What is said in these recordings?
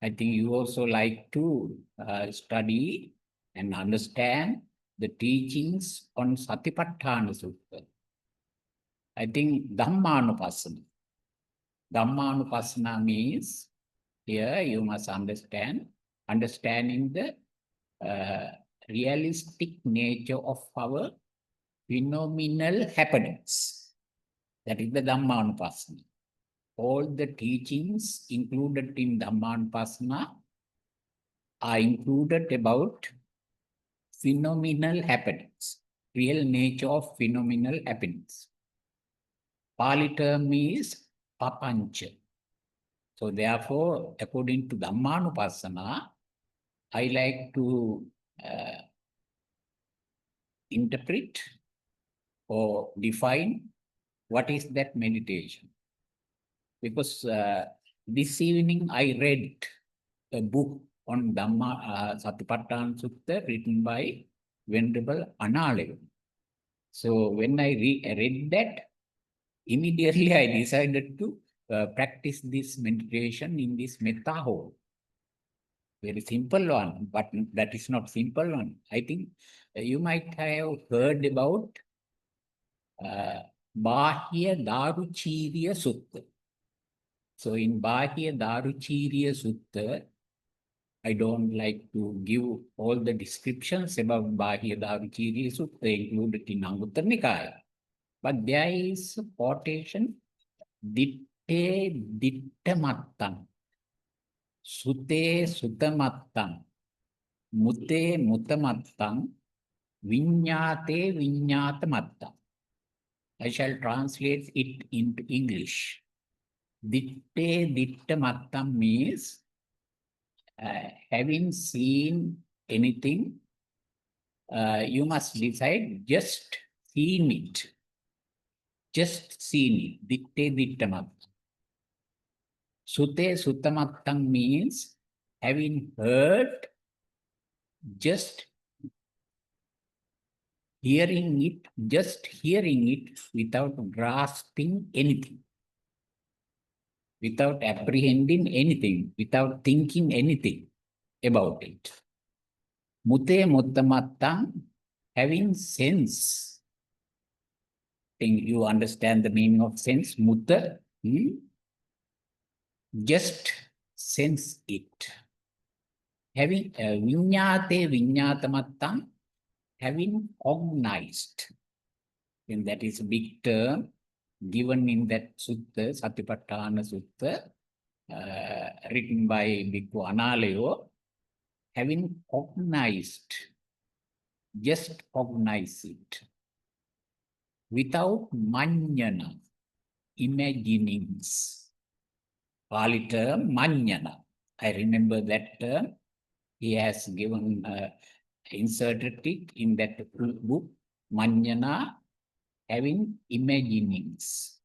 I think you also like to study and understand the teachings on Satipatthana Sutta. I think Dhammanupassana. Dhammanupassana means here you must understanding the realistic nature of our phenomenal happenings. That is the Dhammanupassana. All the teachings included in Dhammanupassana are included about phenomenal happenings, real nature of phenomenal happenings. Pali term is papancha. So therefore, according to Dhammanupassana, I like to interpret or define what is that meditation. Because this evening I read a book on Satipatthana Sutta written by Venerable Analayo. So when I read that, immediately I decided to practice this meditation in this metta hall. Very simple one, but that is not simple one. I think you might have heard about Bahya Daruchiriya Sutta. So in Bahya Daruchiriya Sutta, I don't like to give all the descriptions about Bahya Daruchiriya Sutta included in Anguttara Nikaya. But there is a quotation, Ditte Dittamattam, Sute Sutamattam, Mute Mutamattam, Vinyate Vinyatamattam. I shall translate it into English. Ditte Dittamattam means having seen anything, you must decide just seen it. Just seen it. Ditte Dittamattam. Sute Sutamattam means having heard, just hearing it without grasping anything, without apprehending anything, without thinking anything about it. Mute Muttamattam, having sense. Think you understand the meaning of sense, Mutta? Just sense it. Having Vinyate Vinyatamattam, having cognized. And that is a big term given in that sutta, Satipatthana Sutta, written by Bhikkhu Analayo, having cognized, just cognize it, without manyana, imaginings. Pali term, manyana. I remember that term. He has given, inserted it in that book, manyana, having imaginings.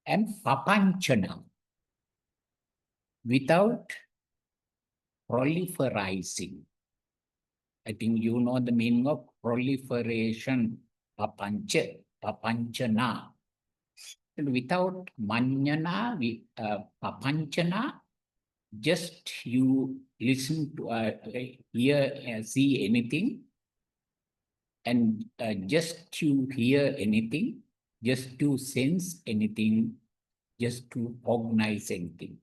And papanchana, without proliferizing. I think you know the meaning of proliferation, papancha, papanchana. And without manyana, papanchana, just you listen to, hear, see anything, and just to hear anything, just to sense anything, just to cognize anything.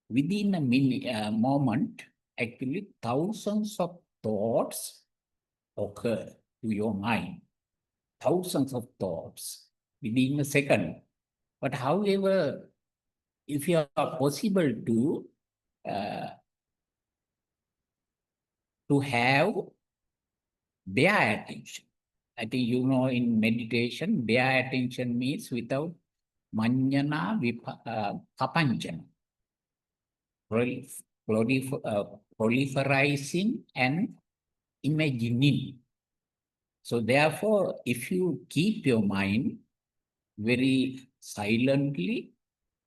Within a moment, actually thousands of thoughts occur to your mind. Thousands of thoughts within a second. But however, if you are possible to have bare attention. I think you know in meditation, bare attention means without manyana papanchana. Proliferizing and imagining. So therefore, if you keep your mind very silently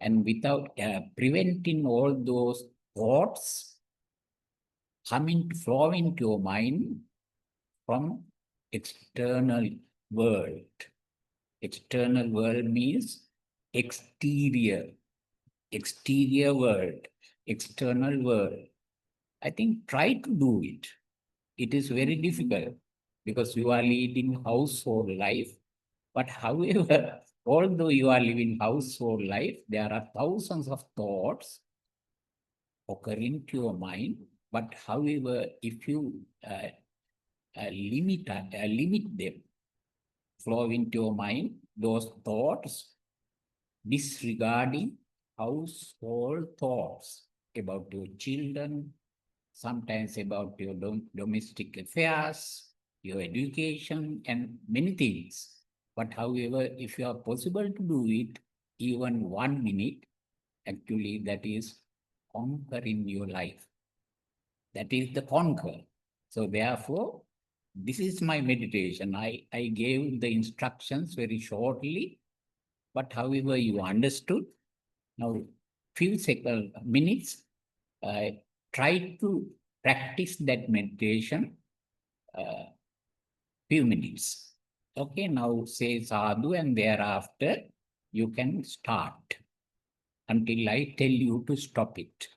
and without preventing all those thoughts flow into your mind from external world. External world means exterior world. external world. I think try to do it. It is very difficult because you are leading household life. But however, although you are living household life, there are thousands of thoughts occurring to your mind. But however, if you limit them, flow into your mind, those thoughts disregarding household thoughts about your children, sometimes about your domestic affairs, your education, and many things. But however, if you are possible to do it, even 1 minute, actually that is conquering your life. That is the conquer. So therefore, this is my meditation. I gave the instructions very shortly, but however you understood, now few minutes, try to practice that meditation few minutes. Okay, now say sadhu and thereafter you can start until I tell you to stop it.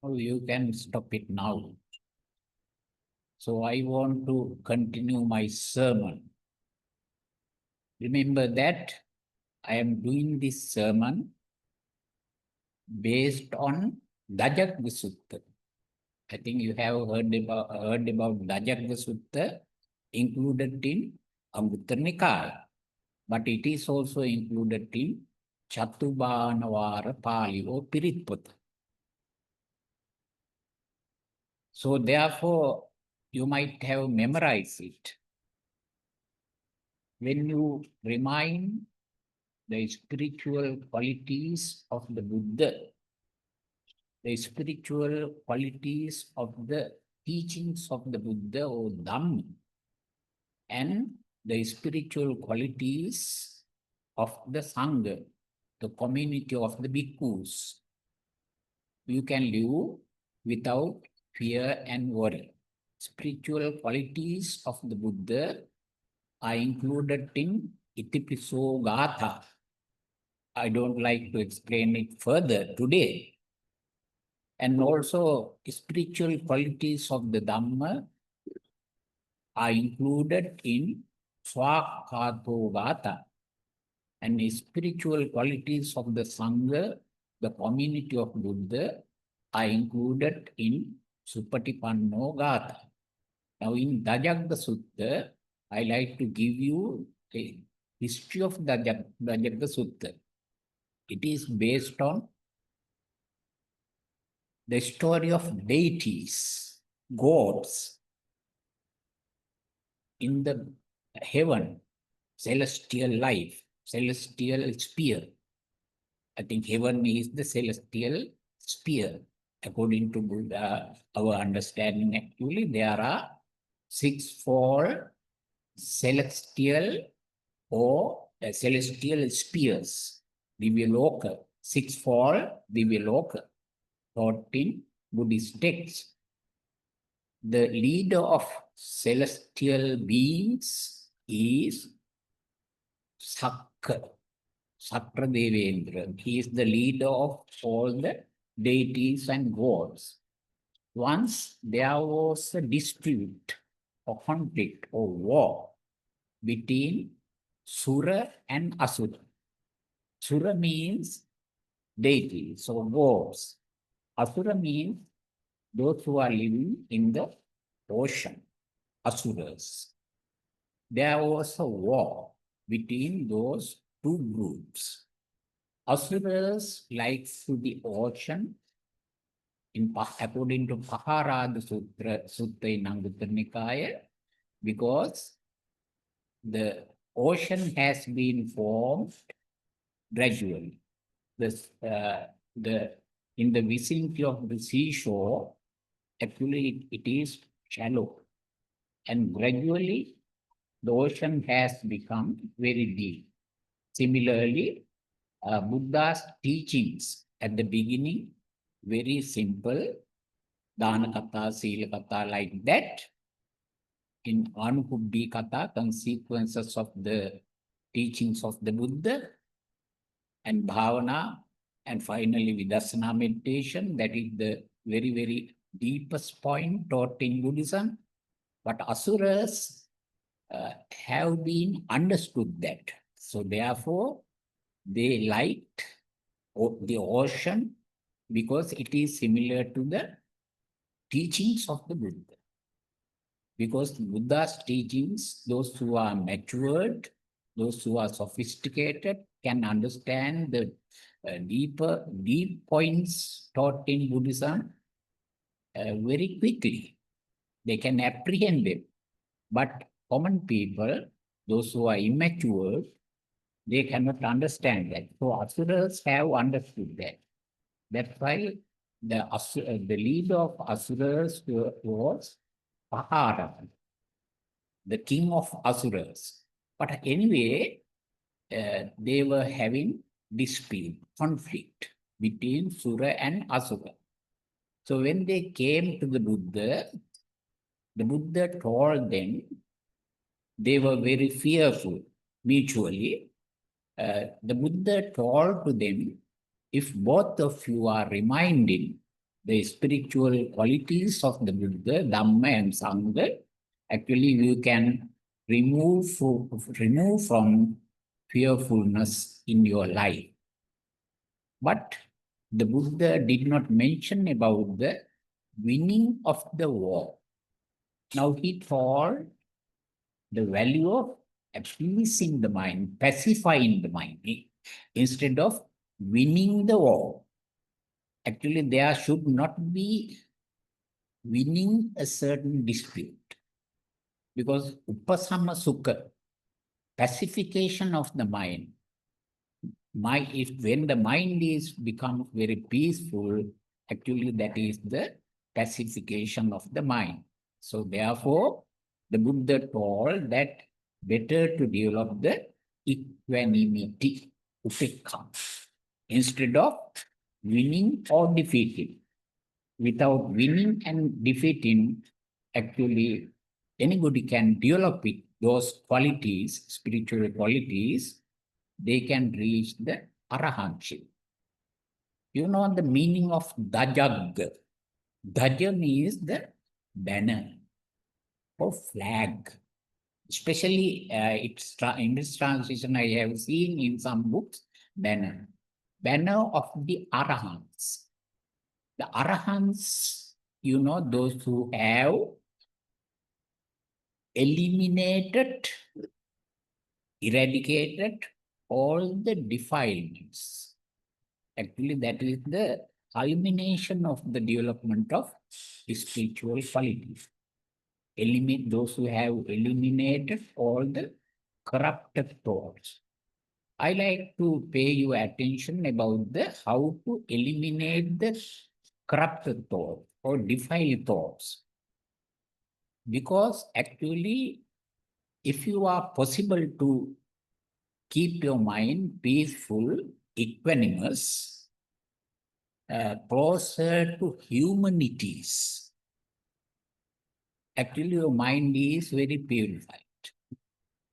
Oh, you can stop it now. So I want to continue my sermon. Remember that I am doing this sermon based on Dhajagga Sutta. I think you have heard about Dhajagga Sutta included in Anguttara Nikaya, but it is also included in Chatubhanavara Pali or Piritpata. So therefore, you might have memorized it. When you remind the spiritual qualities of the Buddha, the spiritual qualities of the teachings of the Buddha or Dhamma, and the spiritual qualities of the Sangha, the community of the bhikkhus. You can live without fear and worry. Spiritual qualities of the Buddha are included in Itipiso Gatha. I don't like to explain it further today. And also, spiritual qualities of the Dhamma are included in Swakato Gatha. And the spiritual qualities of the Sangha, the community of Buddha, are included in Supatipanno Gatha. Now, in Dhajagga Sutta, I like to give you a history of Dhajagga Sutta. It is based on the story of deities, gods in the heaven, celestial life, celestial sphere. I think heaven is the celestial sphere. According to Buddha, our understanding, actually, there are 6 celestial or celestial spheres, Divyaloka, 6 Divyaloka, taught in Buddhist texts. The leader of celestial beings is Sakra Devendra. He is the leader of all the deities and gods. Once there was a dispute or conflict or war between Sura and Asura. Sura means deities or gods. Asura means those who are living in the ocean, Asuras. There was a war between those two groups. Asuras likes to the ocean, according to Paharada Sutta in Anguttara Nikaya, because the ocean has been formed gradually. In the vicinity of the seashore, actually it is shallow. And gradually, the ocean has become very deep. Similarly, Buddha's teachings at the beginning, very simple, Dana Katha, Sila Katha, like that. In Anupubbhi Katha, consequences of the teachings of the Buddha, and Bhavana, and finally Vidassana meditation. That is the very, very deepest point taught in Buddhism. But Asuras have been understood that. So therefore, they liked the ocean because it is similar to the teachings of the Buddha. Because Buddha's teachings, those who are matured, those who are sophisticated, can understand the deep points taught in Buddhism very quickly. They can apprehend them. But common people, those who are immature, they cannot understand that. So Asuras have understood that. That's why the leader of Asuras was Pahara, the king of Asuras. But anyway, they were having dispute, conflict between Sura and Asura. So when they came to the Buddha told them, they were very fearful mutually. The Buddha told to them, if both of you are reminding the spiritual qualities of the Buddha, Dhamma and Sangha, actually you can remove from fearfulness in your life. But the Buddha did not mention about the winning of the war. Now he told the value of appeasing the mind, pacifying the mind, instead of winning the war. Actually, there should not be winning a certain dispute. Because upasama sukha, pacification of the mind, when the mind is becomes very peaceful, actually that is the pacification of the mind. So therefore, the Buddha told that better to develop the equanimity, upekha, instead of winning or defeating. Without winning and defeating, actually anybody can develop it, those qualities, spiritual qualities, they can reach the arahantship. You know the meaning of Dhajagga. Dhaja means the banner or flag. Especially in this translation, I have seen in some books, banner. Banner of the arahants. The arahants, you know, those who have eliminated, eradicated all the defilements. Actually, that is the culmination of the development of spiritual qualities. Eliminate those who have eliminated all the corrupted thoughts. I like to pay your attention about the how to eliminate the corrupted thought or defiled thoughts. Because actually, if you are possible to keep your mind peaceful, equanimous, closer to humanities, actually your mind is very purified.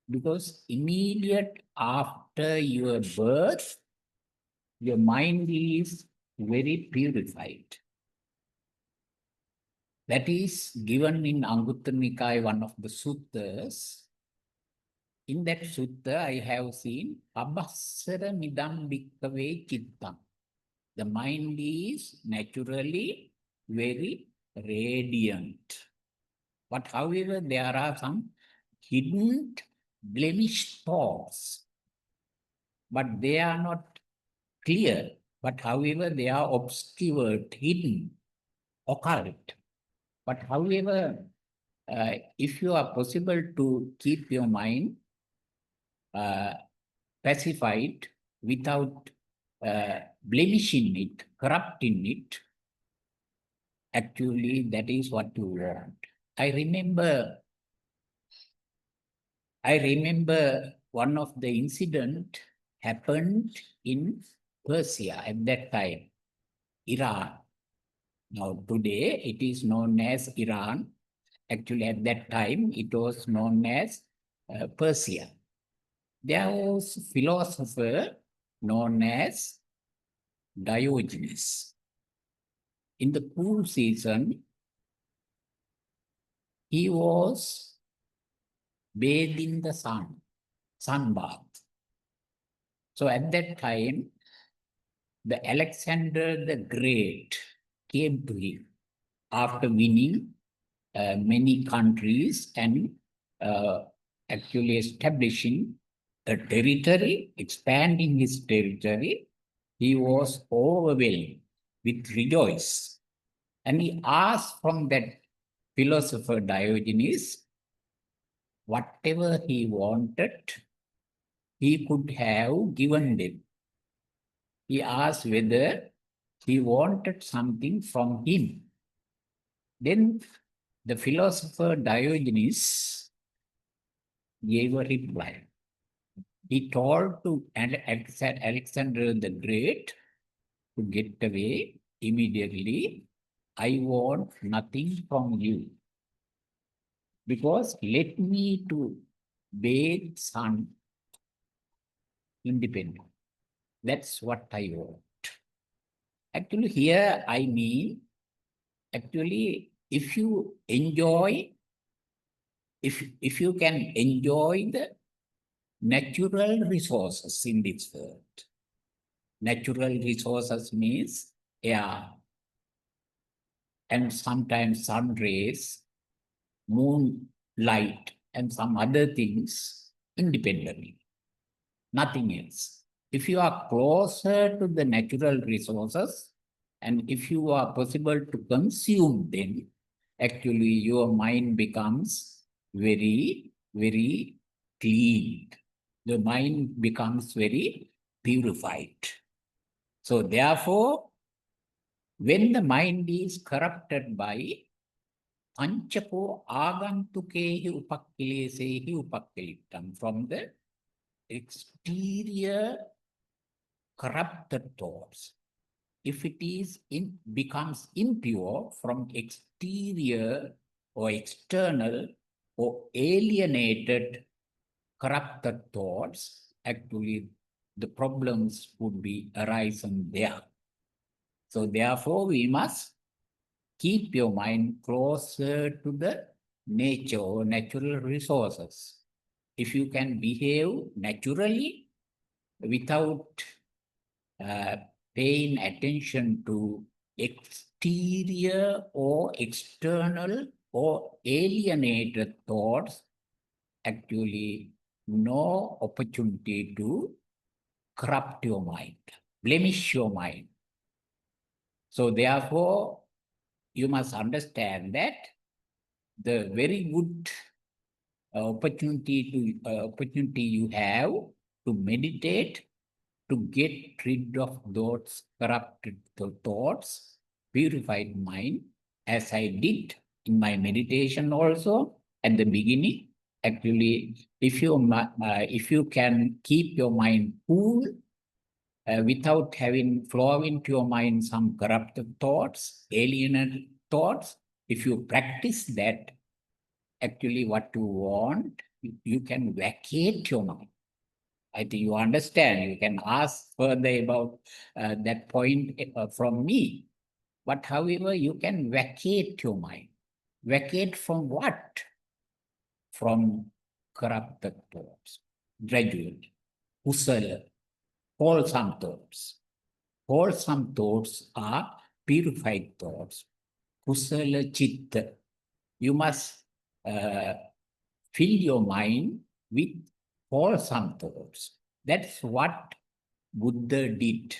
Because immediate after your birth, your mind is very purified. That is given in Anguttara Nikaya, one of the suttas. In that sutta, I have seen Abhassara midam bhikkave chittam. The mind is naturally very radiant. But however, there are some hidden blemished thoughts. But they are not clear. But however, they are obscured, hidden, occult. But however, if you are possible to keep your mind pacified without blemishing it, corrupting it, actually that is what you want. I remember one of the incident happened in Persia at that time, Iran. Now today it is known as Iran. Actually at that time it was known as Persia. There was a philosopher known as Diogenes. In the cool season, he was bathed in the sunbath. So at that time, the Alexander the Great came to him after winning many countries and actually establishing a territory, expanding his territory. He was overwhelmed with rejoice. And he asked from that philosopher Diogenes, whatever he wanted, he could have given them. He asked whether he wanted something from him. Then the philosopher Diogenes gave a reply. He told to Alexander the Great to get away immediately. I want nothing from you. Because let me to bathe sun independent. That's what I want. Actually, here I mean, actually, if you enjoy, if you can enjoy the natural resources in this world. Natural resources means air, and sometimes sun rays, moonlight, and some other things independently. Nothing else. If you are closer to the natural resources, and if you are possible to consume them, actually your mind becomes very, very clean. The mind becomes very purified. So therefore, when the mind is corrupted by Panchako Agantukehi Upakkilesehi Upakkilittam, from the exterior corrupted thoughts, if it is becomes impure from exterior or external or alienated corrupted thoughts, actually the problems would be arising there. So therefore, we must keep your mind closer to the nature or natural resources. If you can behave naturally without paying attention to exterior or external or alienated thoughts, actually no opportunity to corrupt your mind, blemish your mind. So therefore, you must understand that the very good opportunity you have to meditate, to get rid of those corrupted thoughts, purified mind, as I did in my meditation also at the beginning. Actually, if you can keep your mind cool without having flow into your mind some corrupted thoughts, alienated thoughts, if you practice that, actually what you want, you can vacate your mind. I think you understand. You can ask further about that point from me. But however, you can vacate your mind. Vacate from what? From corrupted thoughts, gradually. Kusala, wholesome thoughts. Wholesome thoughts are purified thoughts. Kusala chitta. You must fill your mind with wholesome thoughts. That's what Buddha did.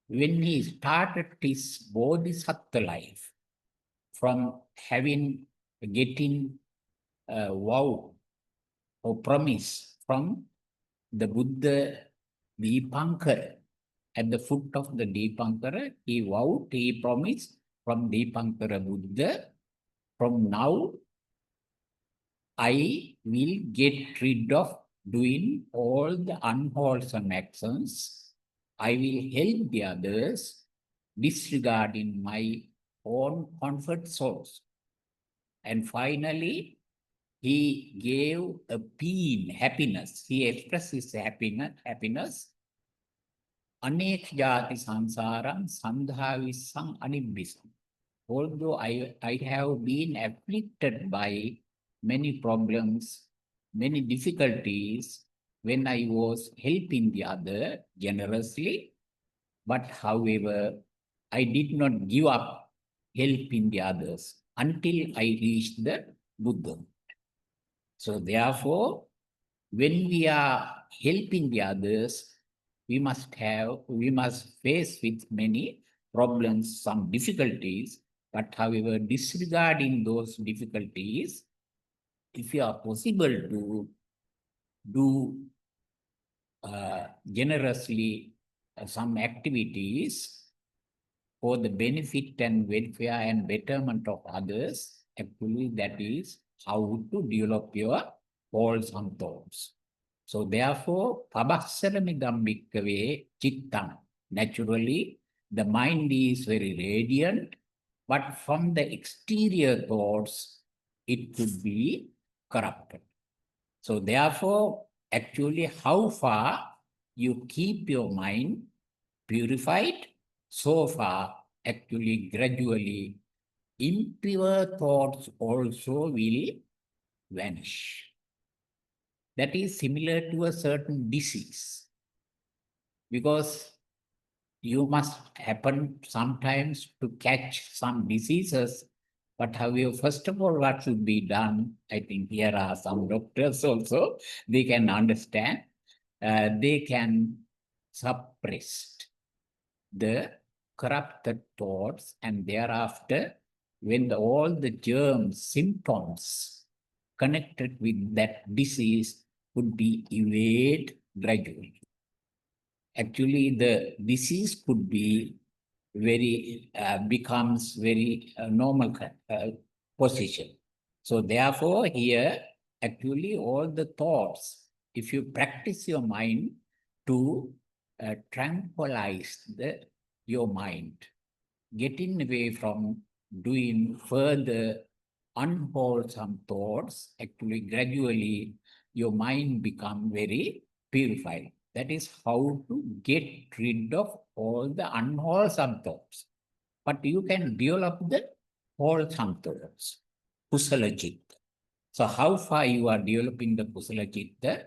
When he started his bodhisattva life, from getting a vow or promise from the Buddha Dipankara, at the foot of the Dipankara, he vowed, he promised from Dipankara Buddha, from now I will get rid of doing all the unwholesome actions. I will help the others, disregarding my own comfort source. And finally, he gave a pain, happiness. He expressed his happiness. Anek jati sansaram sandhavisam anibbisam. Although I have been afflicted by many problems, many difficulties when I was helping the other generously, but however, I did not give up helping the others until I reached the Buddha. So therefore, when we are helping the others, we must face with many problems, some difficulties, but however, disregarding those difficulties, if you are possible to do generously some activities for the benefit and welfare and betterment of others, actually that is how to develop your wholesome thoughts. So therefore, pabassaramidam bhikkave chittam. Naturally, the mind is very radiant, but from the exterior thoughts, it could be corrupted. So therefore, actually, how far you keep your mind purified, so far, actually, gradually, impure thoughts also will vanish. That is similar to a certain disease, because you must happen sometimes to catch some diseases. But however, first of all, what should be done? I think here are some doctors also, they can understand. They can suppress the corrupted thoughts, and thereafter, when all the germs, symptoms connected with that disease would be evaded gradually. actually the disease could be becomes very normal position. So therefore here, actually all the thoughts, if you practice your mind to tranquilize your mind, getting away from doing further unwholesome thoughts, actually gradually your mind become very purified. That is how to get rid of all the unwholesome thoughts. But you can develop the wholesome thoughts, kusala chitta. So how far you are developing the kusala chitta,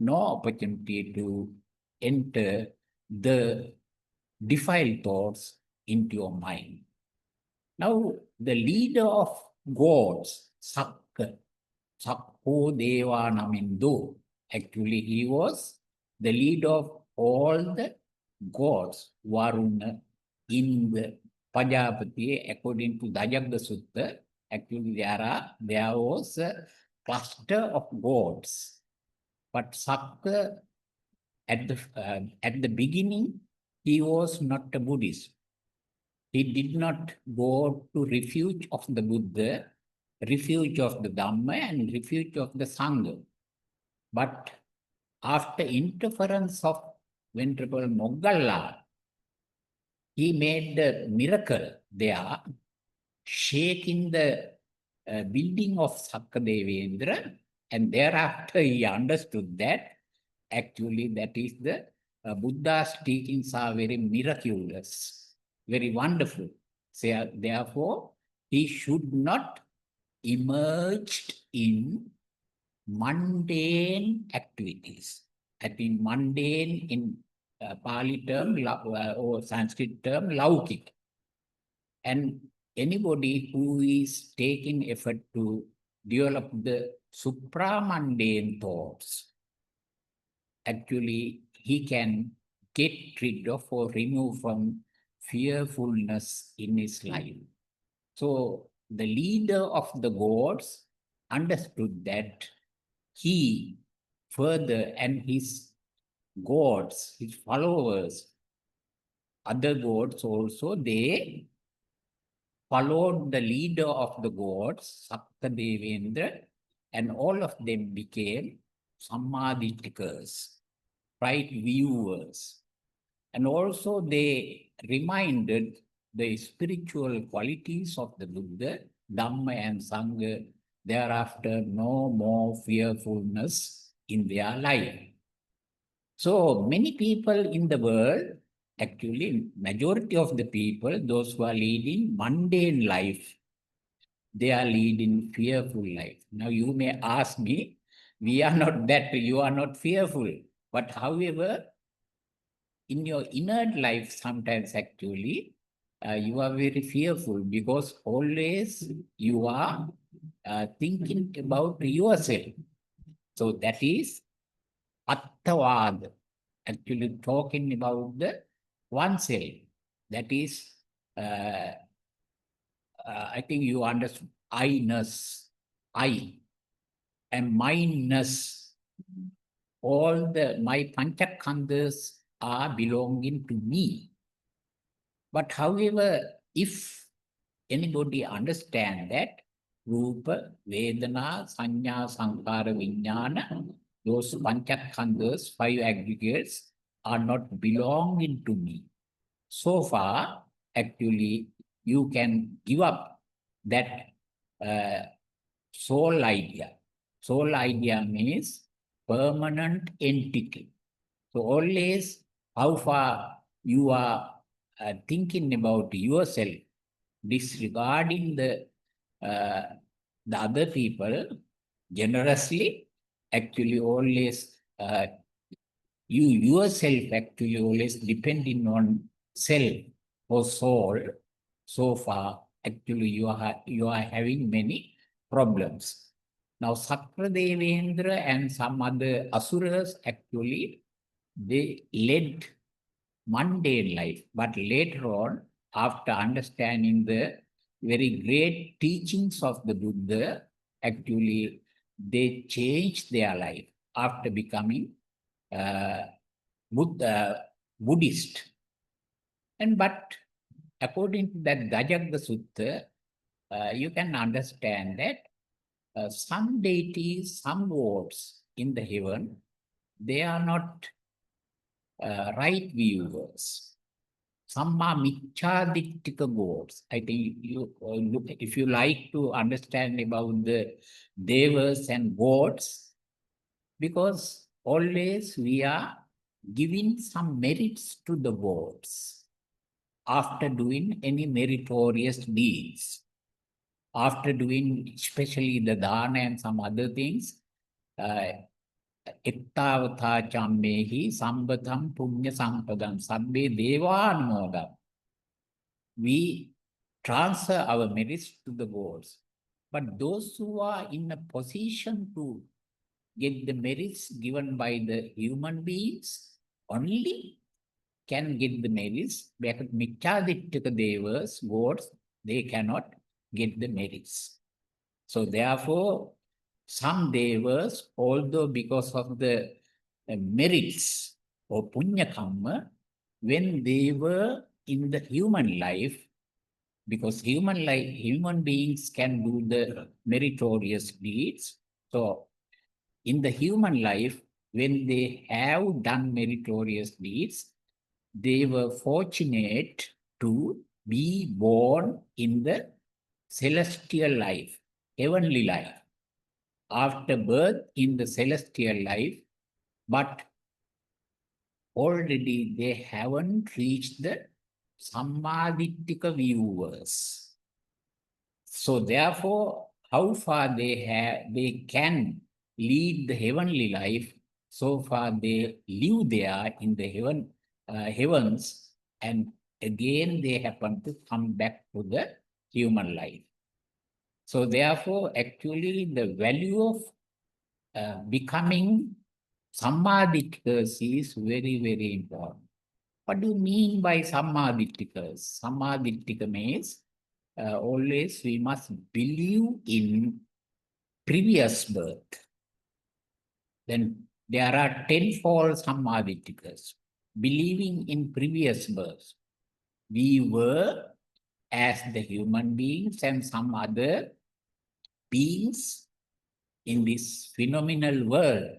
no opportunity to enter the defiled thoughts into your mind. Now, the leader of gods, Sakka, Sakko Deva Namindo, actually he was the leader of all the gods, Varuna, Indra, Pajapati, according to Dhajagga Sutta. Actually, there was a cluster of gods. But Sakka, at the beginning, he was not a Buddhist. He did not go to refuge of the Buddha, refuge of the Dhamma, and refuge of the Sangha. But after interference of Venerable Moggalla, he made a miracle there, shaking the building of Sakkadevendra, and thereafter he understood that actually that is the Buddha's teachings are very miraculous, very wonderful. So, therefore, he should not emerge in mundane activities. I think mundane in Pali term or Sanskrit term, laukik. And anybody who is taking effort to develop the supramundane thoughts, actually he can get rid of or remove from fearfulness in his life. So the leader of the gods understood that he further and his gods, his followers, other gods also, they followed the leader of the gods, Sakkadevendra, and all of them became Sammadhitikars, right viewers. And also they reminded the spiritual qualities of the Buddha, Dhamma and Sangha, thereafter no more fearfulness in their life. So many people in the world, actually majority of the people, those who are leading mundane life, they are leading fearful life. Now you may ask me, we are not that, you are not fearful. But however, in your inner life, sometimes actually, you are very fearful because always you are thinking about yourself. So that is attavad, actually talking about the oneself. That is, I think you understand, I-ness, I, and mine-ness. All my panchakhandhas are belonging to me. But however, if anybody understand that Rupa, Vedana, Sanya, Sankara, Vijnana, those panchakhandhas, five aggregates, are not belonging to me. So far, actually, you can give up that soul idea. Soul idea means permanent entity. So always how far you are thinking about yourself, disregarding the other people, generously, actually always you yourself actually always depending on self or soul. So far, actually you are having many problems. Now Sakradevendra and some other asuras actually they led mundane life, but later on, after understanding the very great teachings of the Buddha, actually they changed their life after becoming Buddha, Buddhist. But according to that Dhajagga Sutta, you can understand that some deities, some gods in the heaven, they are not right viewers. Some are Michadittika gods. I think you look, if you like to understand about the devas and gods, because always we are giving some merits to the gods after doing any meritorious deeds, after doing especially the dana and some other things. Ittavata chammehi sambatam punya sampadam sabbe devanumodam. We transfer our merits to the gods. But those who are in a position to get the merits given by the human beings only can get the merits. Because Michadittika devas, gods, they cannot get the merits. So therefore, some devas, although because of the merits or punya karma, when they were in the human life, because human beings can do the meritorious deeds. So in the human life, when they have done meritorious deeds, they were fortunate to be born in the celestial life, heavenly life. After birth in the celestial life, but already they haven't reached the Sammadittika viewers. So therefore, how far they can lead the heavenly life, so far they live there in the heavens, and again they happen to come back to the human life. So therefore, actually the value of becoming Sammadittikas is very, very important. What do you mean by Sammadittikas? Sammadittika means always we must believe in previous birth. Then there are tenfold Sammadittikas. Believing in previous birth. We were as the human beings and some other beings in this phenomenal world,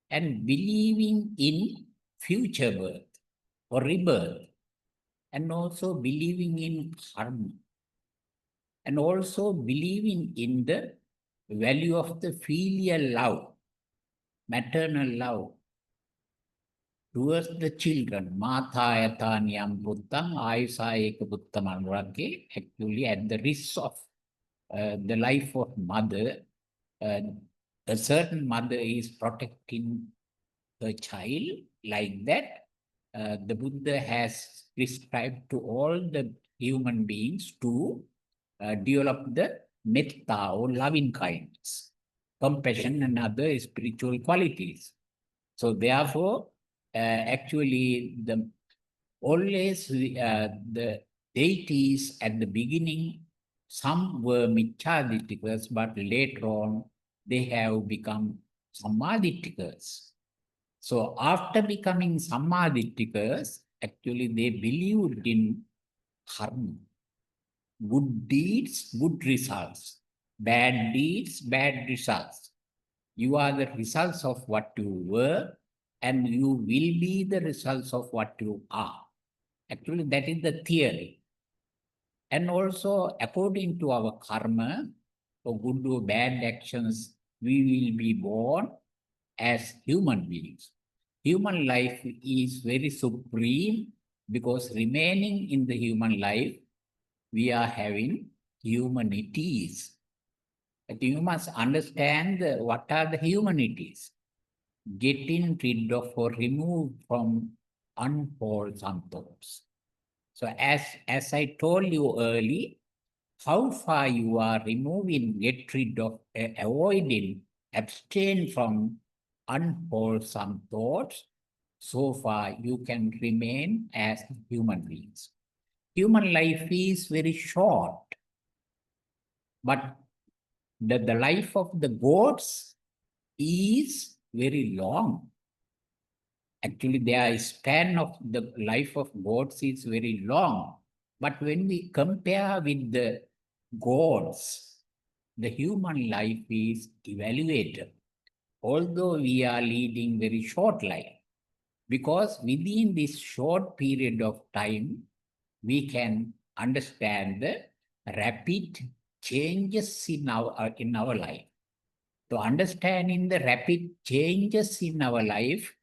and believing in future birth or rebirth, and also believing in karma, and also believing in the value of the filial love, maternal love towards the children. Mathayatanyam buddham ayusayeka buddham anuragge. Actually, at the risk of the life of mother, a certain mother is protecting her child. Like that, the Buddha has prescribed to all the human beings to develop the metta or loving kindness, compassion and other spiritual qualities. So therefore, actually always the deities at the beginning, some were Michadittikas, but later on they have become Sammadittikas. So after becoming Sammadittikas, actually they believed in karma. Good deeds, good results. Bad deeds, bad results. You are the results of what you were, and you will be the results of what you are. Actually, that is the theory. And also, according to our karma, for good or bad actions, we will be born as human beings. Human life is very supreme because remaining in the human life, we are having humanities. But you must understand what are the humanities. Getting rid of or removed from unwholesome thoughts. So as I told you earlier, how far you are removing, get rid of, avoiding, abstain from unwholesome thoughts, so far you can remain as human beings. Human life is very short, but the life of the gods is very long. Actually, their span of the life of gods is very long. But when we compare with the gods, the human life is evaluated. Although we are leading very short life, because within this short period of time, we can understand the rapid changes in our life. To understanding the rapid changes in our life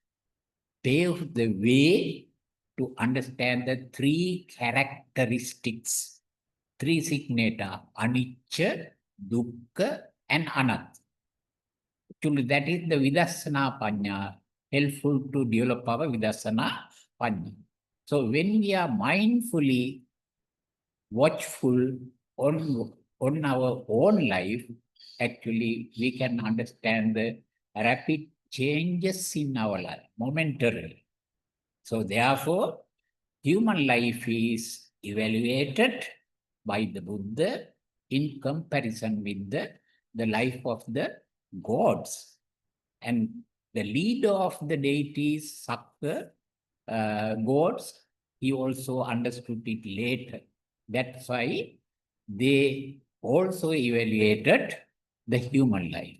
paves the way to understand the three characteristics, three signata, anicca, dukkha, and anatta. Actually, that is the vidassana panya, helpful to develop our vidassana panya. So when we are mindfully watchful on our own life, actually we can understand the rapid changes in our life momentarily. So therefore, human life is evaluated by the Buddha in comparison with the life of the gods. And the leader of the deities, Sakka, gods, he also understood it later. That's why they also evaluated the human life.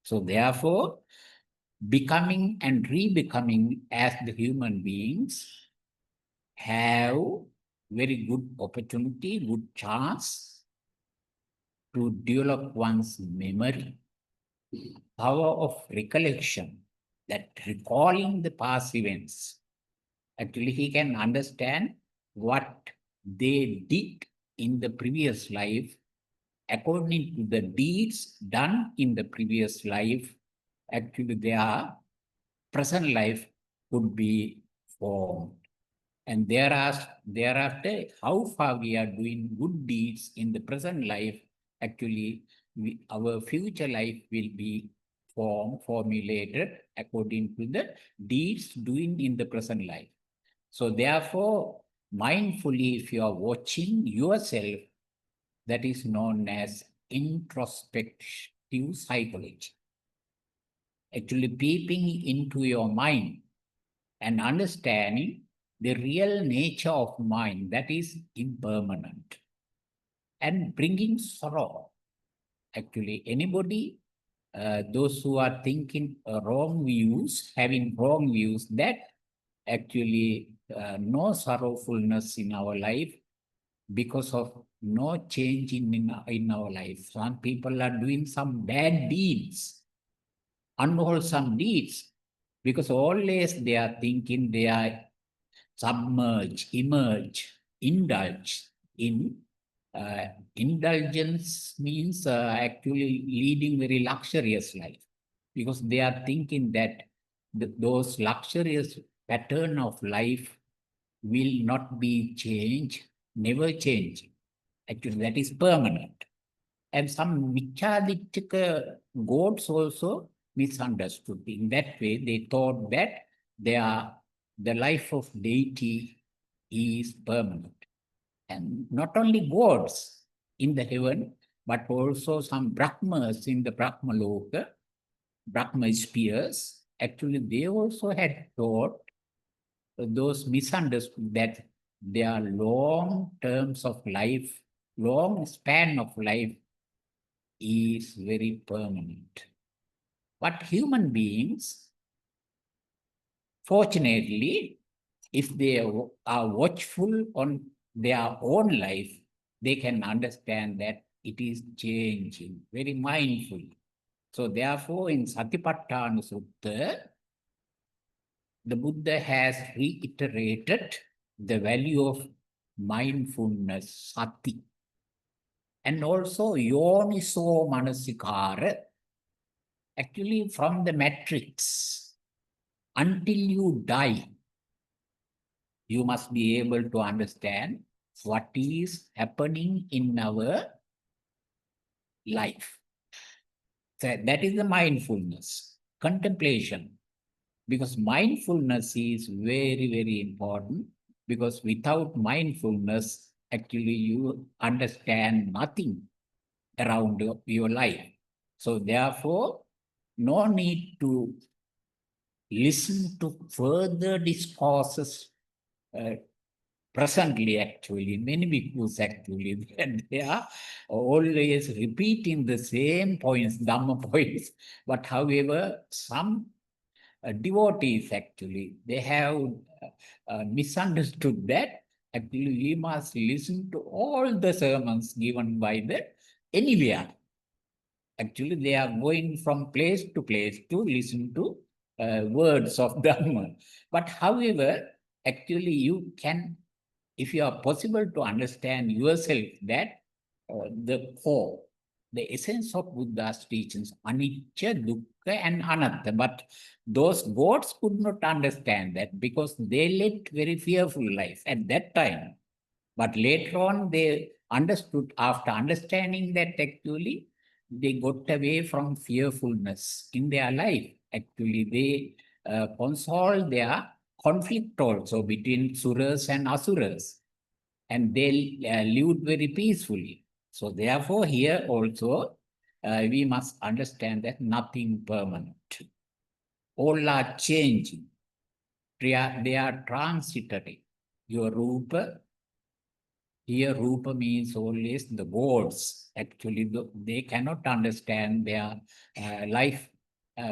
So therefore, becoming and re-becoming as the human beings have very good opportunity, good chance to develop one's memory, power of recollection, that recalling the past events. Actually, he can understand what they did in the previous life according to the deeds done in the previous life. Actually, their present life could be formed. And thereafter, how far we are doing good deeds in the present life, actually, our future life will be formulated according to the deeds doing in the present life. So therefore, mindfully, if you are watching yourself, that is known as introspective psychology. Actually peeping into your mind and understanding the real nature of mind, that is impermanent, and bringing sorrow. Actually, anybody, those who are thinking wrong views, having wrong views, that actually no sorrowfulness in our life because of no change in our life. Some people are doing some bad deeds, unwholesome deeds, because always they are thinking they are submerge, emerge, indulge in indulgence means actually leading very luxurious life, because they are thinking that those luxurious pattern of life will not be changed, never change. Actually, that is permanent. And some Vichadittika gods also misunderstood. In that way, they thought that the life of deity is permanent. And not only gods in the heaven, but also some Brahmas in the Brahma Loka, Brahma spheres. Actually, they also had thought, those misunderstood, that their long terms of life, long span of life is very permanent. But human beings, fortunately, if they are watchful on their own life, they can understand that it is changing, very mindful. So therefore, in Satipatthana Sutta, the Buddha has reiterated the value of mindfulness, sati, and also yoniso manasikara. Actually, from the matrix, until you die, you must be able to understand what is happening in our life. So that is the mindfulness, contemplation. Because mindfulness is very, very important. Because without mindfulness, actually you understand nothing around your life. So therefore, no need to listen to further discourses presently, actually, many bhikkhus actually, they are always repeating the same points, Dhamma points. But however, some devotees actually, they have misunderstood that. Actually, we must listen to all the sermons given by the anywhere. Actually, they are going from place to place to listen to words of Dhamma. But however, actually, you can, if you are possible to understand yourself that the core, the essence of Buddha's teachings, anicca, dukkha, and anatta. But those gods could not understand that because they led very fearful life at that time. But later on, they understood, after understanding that actually, they got away from fearfulness in their life. Actually, they consoled their conflict also between suras and asuras, and they lived very peacefully. So, therefore, here also, we must understand that nothing permanent. All are changing. They are transitory. Your rupa, here, Rupa means always the gods. Actually, they cannot understand their life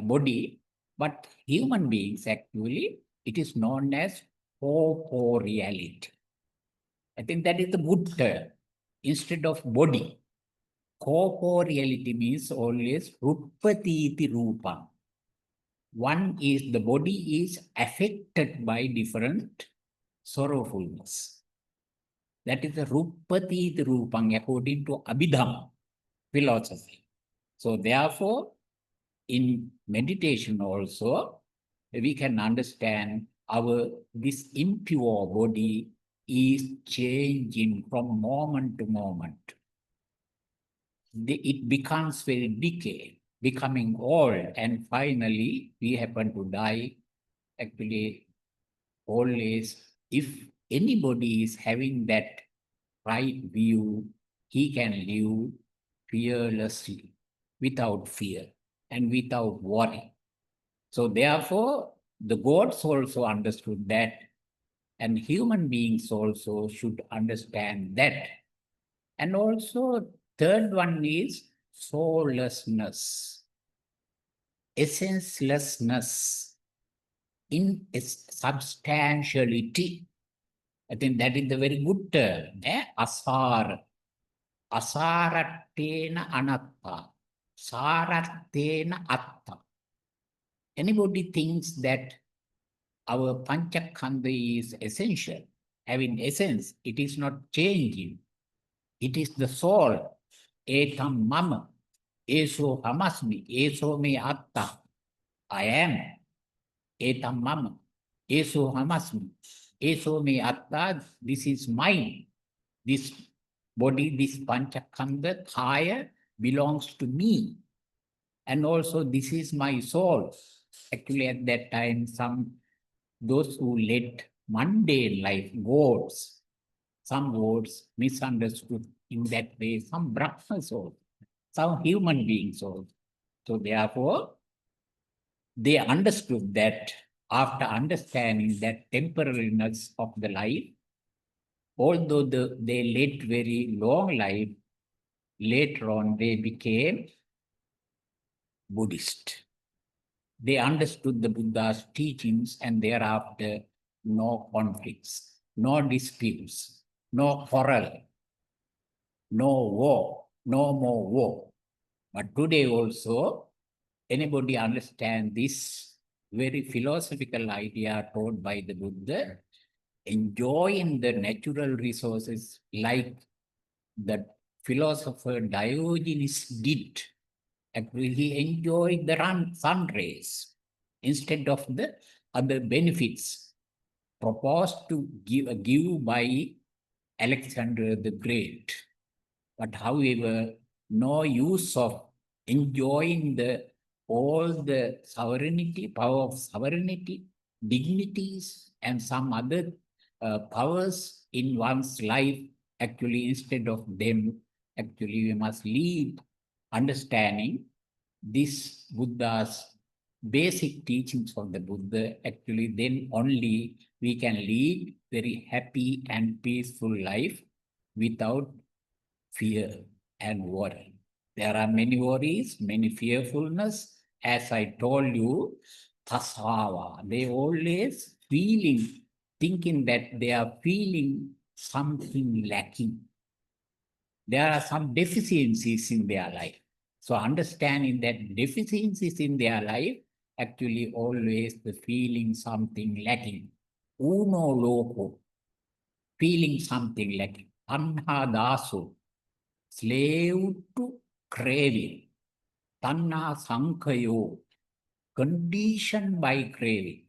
body, but human beings, actually, it is known as corporeality. I think that is the good term. Instead of body, corporeality means always Rupatiti Rupa. One is the body is affected by different sorrowfulness. That is the Rupati Rupang according to Abhidhamma philosophy. So therefore, in meditation also, we can understand this impure body is changing from moment to moment. It becomes very decay, becoming old, and finally we happen to die. Actually, always, if anybody is having that right view, he can live fearlessly, without fear and without worry. So therefore, the gods also understood that, and human beings also should understand that. And also, third one is soullessness, essencelessness, in its substantiality. I think that is the very good term. Asara. Asarattena anatta. Sarattena atta. Anybody thinks that our panchakanda is essential, having essence, it is not changing. It is the soul. Etam mama. Eso hamasmi. Eso me atta. I am. Etam mama. Eso hamasmi. Eso me atta. This is mine. This body, this panchakanda, kaya, belongs to me. And also, this is my soul. Actually, at that time, those who led mundane life, gods, some gods misunderstood in that way, some Brahmas also, some human beings also. So therefore, they understood that after understanding that temporariness of the life, although they led very long life, later on they became Buddhist. They understood the Buddha's teachings, and thereafter no conflicts, no disputes, no quarrel, no war, no more war. But today also, anybody understand this very philosophical idea taught by the Buddha, enjoying the natural resources like the philosopher Diogenes did. Actually, he enjoyed the sun rays instead of the other benefits proposed to give by Alexander the Great. But however, no use of enjoying all the sovereignty, power of sovereignty, dignities, and some other powers in one's life. Actually, instead of them, actually we must live understanding this Buddha's basic teachings of the Buddha, actually, then only we can lead very happy and peaceful life without fear and worry. There are many worries, many fearfulness. As I told you, tasava, they always feeling, thinking that they are feeling something lacking. There are some deficiencies in their life. So understanding that deficiencies in their life, actually always the feeling something lacking. Uno loco, feeling something lacking. Anha daso, slave to craving. Tanna sankayo, conditioned by craving.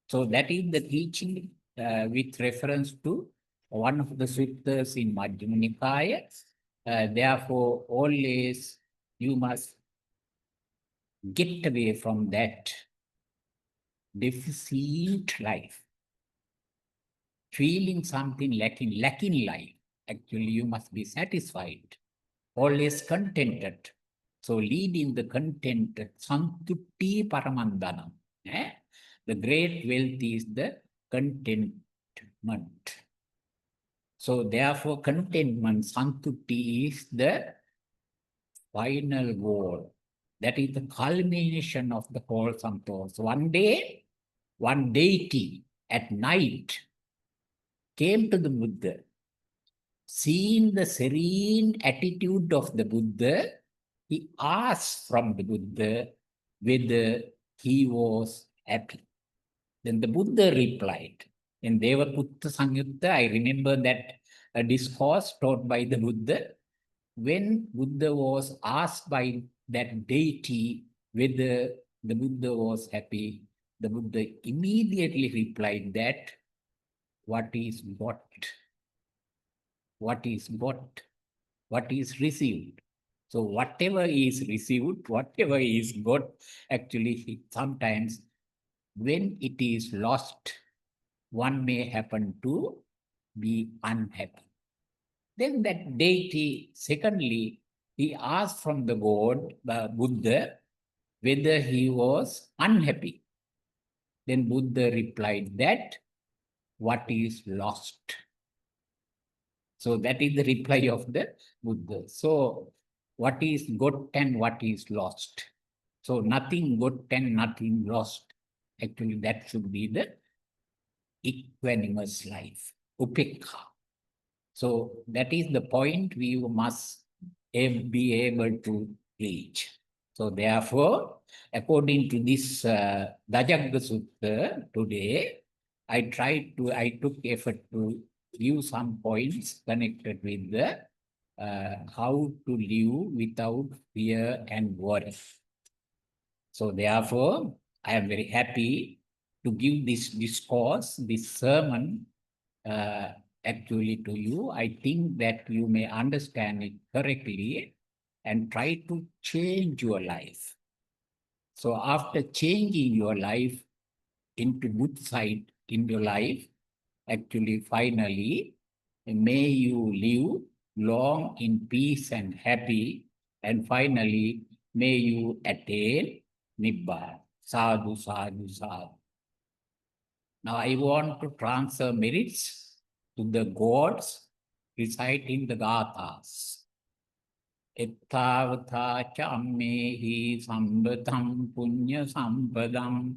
So that is the teaching with reference to one of the suttas in Majjhima Nikaya. Therefore, always you must get away from that deficient life. Feeling something lacking life. Actually, you must be satisfied, always contented. So lead in the contented, santutti paramandanam. The great wealth is the contentment. So therefore, contentment, santutti, is the final goal. That is the culmination of the whole santos. One day, one deity at night came to the Buddha. Seeing the serene attitude of the Buddha, he asked from the Buddha whether he was happy. Then the Buddha replied. In Devaputta Samyutta, I remember that a discourse taught by the Buddha. When Buddha was asked by that deity whether the Buddha was happy, the Buddha immediately replied that what is got, what is got, what is received. So whatever is received, whatever is got, actually sometimes when it is lost, one may happen to be unhappy. Then that deity, secondly, he asked from the God, Buddha, whether he was unhappy. Then Buddha replied that what is lost. So that is the reply of the Buddha. So what is got and what is lost? So nothing got and nothing lost. Actually, that should be the equanimous life, upekha. So that is the point we must be able to reach. So therefore, according to this Dhajagga Sutta today, I took effort to give some points connected with the how to live without fear and worry. So therefore, I am very happy to give this discourse, this sermon, actually to you. I think that you may understand it correctly and try to change your life. So after changing your life into good side in your life, actually finally, may you live long in peace and happy, and finally, may you attain Nibbana. Sadhu, sadhu, sadhu. Now I want to transfer merits to the gods reciting the Gathas. Ettavata chammehi sambatam punya sampadam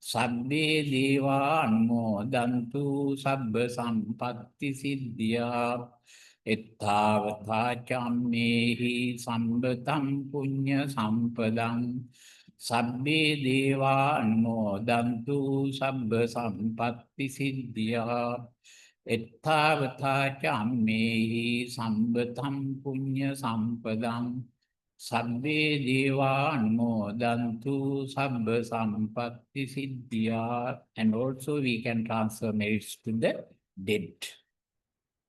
sabbe deva anmodantu sabba sampatti siddhya. Ettavata chammehi sambatam punya sampadam sabbe deva anmodantu sabba sampatti siddhya. Ettavata chammehi sambatam punya sampadam sabbe deva anmodantu sabba sampatti siddhya. And also we can transfer merits to the dead.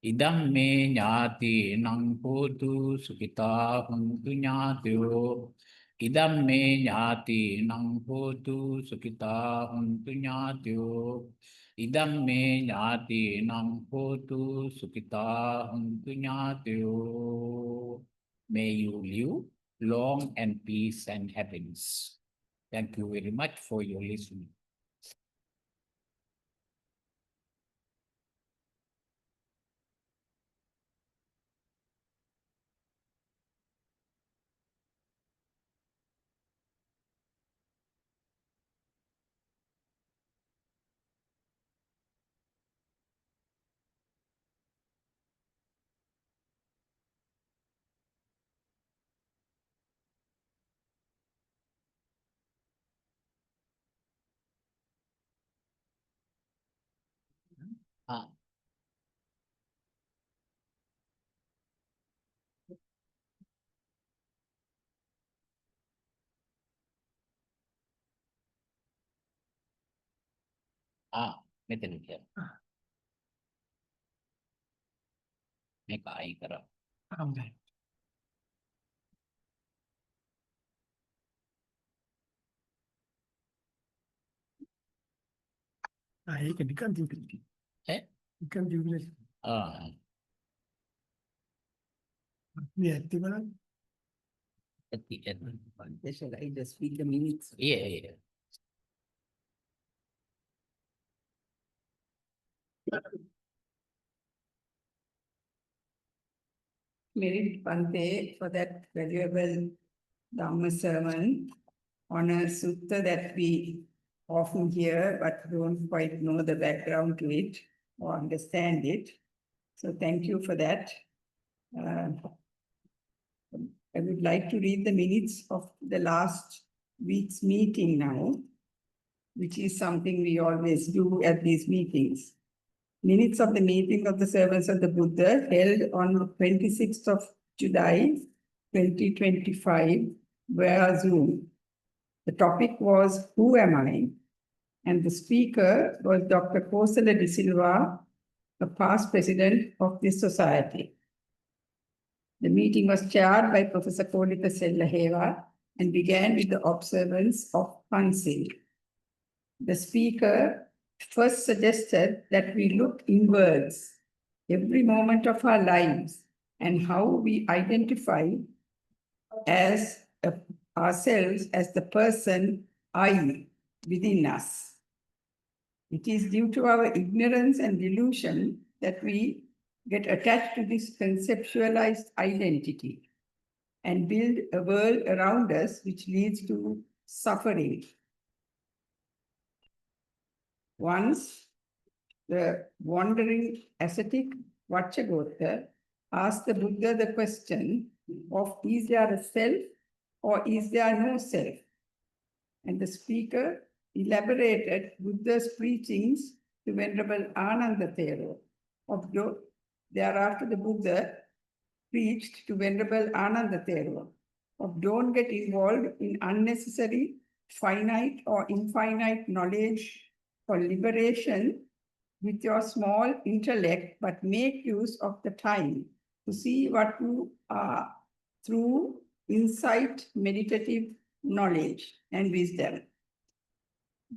Idam me jnati nang hotu sukita huntu jnatyo. Idam me jnati nang hotu sukita huntu jnatyo. Idam me jnati nang hotu sukita huntu jnatyo. May you live long and peace and happiness. Thank you very much for your listening. Ah, මෙතන කියලා. මේක අයින් කරා. ඒක නිකන් දියුනේ. ඈ? නිකන් දියුනේ. මේ ඇත්ති බලන්න. at the end. Shall I just read the minutes? Yeah. Merit Bante for that valuable Dhamma sermon on a sutta that we often hear but don't quite know the background to it or understand it. So thank you for that. I would like to read the minutes of the last week's meeting now, which is something we always do at these meetings. Minutes of the meeting of the servants of the Buddha held on 26th of July, 2025, via Zoom. The topic was, "Who am I?" And the speaker was Dr. Kosala de Silva, a past president of this society. The meeting was chaired by Professor Kolita Sellaheva and began with the observance of Pansil. The speaker first suggested that we look inwards every moment of our lives and how we identify as ourselves as the person I within us. It is due to our ignorance and delusion that we get attached to this conceptualized identity and build a world around us which leads to suffering. Once, the wandering ascetic Dhajagga asked the Buddha the question of, is there a self or is there no self? And the speaker elaborated Buddha's preachings to Venerable Ananda Thero. Thereafter, the Buddha preached to Venerable Ananda Thero of don't get involved in unnecessary finite or infinite knowledge for liberation with your small intellect, but make use of the time to see what you are through insight, meditative knowledge and wisdom.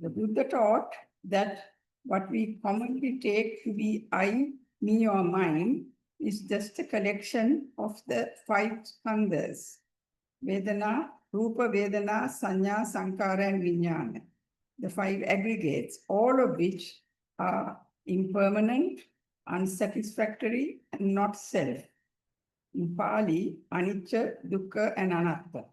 The Buddha taught that what we commonly take to be I, me or mine is just a collection of the five skandhas: Vedana, Rupa, Vedana, Sanya, Sankara and Vijnana. The five aggregates, all of which are impermanent, unsatisfactory, and not self. In Pali, anicca, dukkha, and anatta.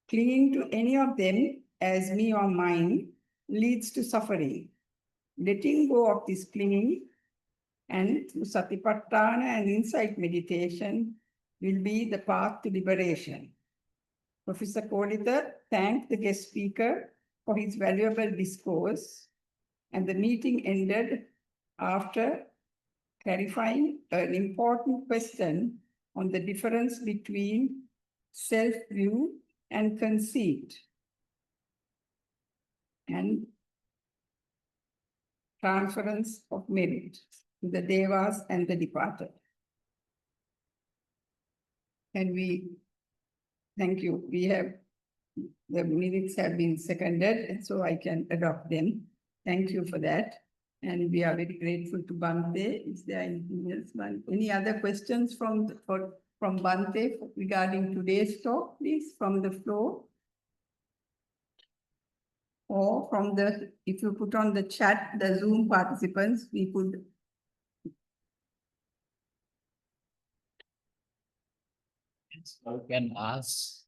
Clinging to any of them as me or mine leads to suffering. Letting go of this clinging and through satipatthana and insight meditation will be the path to liberation. Professor Kolita thanked the guest speaker for his valuable discourse, and the meeting ended after clarifying an important question on the difference between self-view and conceit, and transference of merit to the devas and the departed. Can we, thank you. We have, the minutes have been seconded, and so I can adopt them. Thank you for that. And we are very grateful to Bante. Is there anything else, Bante? Any other questions from Bante regarding today's talk, please, from the floor? or from the, if you put on the chat, the Zoom participants, we could. You can ask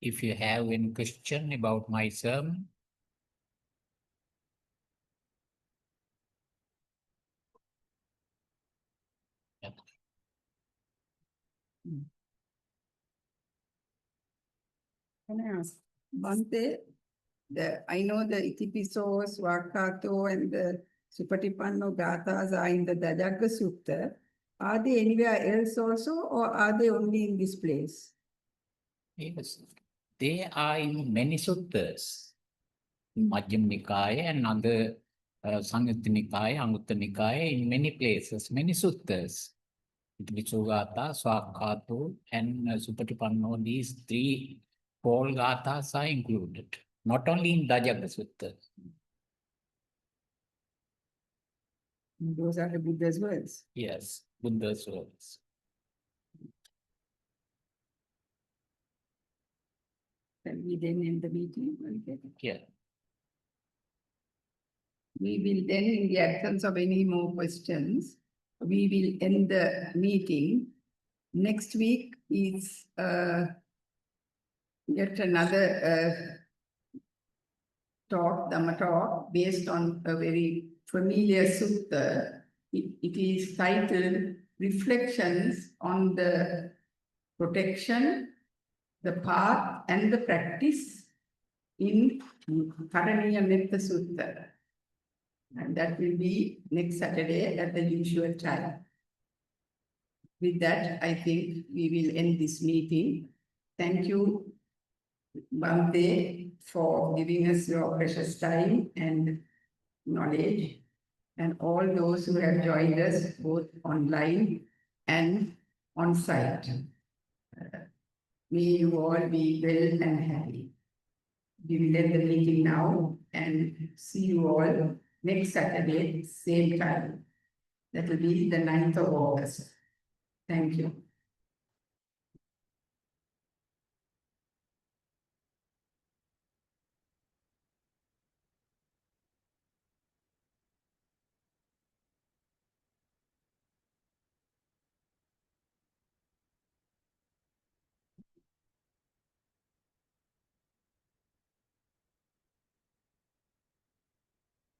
if you have any question about my sermon. Can I ask, Bante, I know the Itipiso, Swakato, and the Supatipanno Gathas are in the Dhajagga Sutta. Are they anywhere else also, or are they only in this place? Yes, they are in many suttas. Majjhima Nikaya and other Samyutta Nikaya, Anguttara Nikaya, in many places, many suttas. Vitsugata, Swakato, and Supatipanno, these three whole gathas are included, not only in Dhajagga Sutta. Those are the Buddha's words. Yes, Buddha's words. Can we then end the meeting? Okay. Yeah. We will then, in the absence of any more questions, we will end the meeting. Next week is yet another talk, Dhamma talk, based on a very familiar sutta. It is titled Reflections on the Protection, the Path and the Practice in Karaniya Metta Sutta. And that will be next Saturday at the usual time. With that, I think we will end this meeting. Thank you, Bante, for giving us your precious time and knowledge, and all those who have joined us both online and on site. May you all be well and happy. We will end the meeting now and see you all next Saturday, same time. That will be the 9th of August. Thank you.